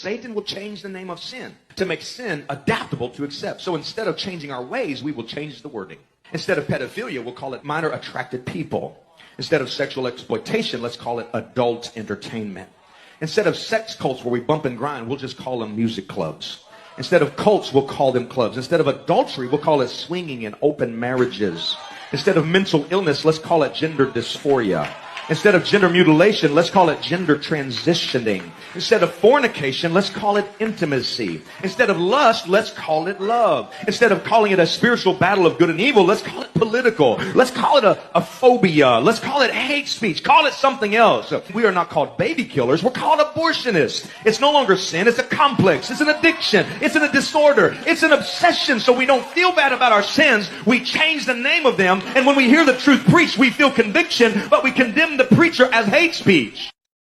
Satan will change the name of sin to make sin adaptable to accept. So instead of changing our ways, we will change the wording. Instead of pedophilia, we'll call it minor attracted people. Instead of sexual exploitation, let's call it adult entertainment. Instead of sex cults where we bump and grind, we'll just call them music clubs. Instead of cults, we'll call them clubs. Instead of adultery, we'll call it swinging and open marriages. Instead of mental illness, let's call it gender dysphoria. Instead of gender mutilation, let's call it gender transitioning. Instead of fornication, let's call it intimacy. Instead of lust, let's call it love. Instead of calling it a spiritual battle of good and evil, let's call it political. Let's call it a phobia. Let's call it hate speech. Call it something else. We are not called baby killers. We're called abortionists. It's no longer sin. It's a complex. It's an addiction. It's a disorder. It's an obsession. So we don't feel bad about our sins. We change the name of them. And when we hear the truth preached, we feel conviction, but we condemn the preacher as hate speech.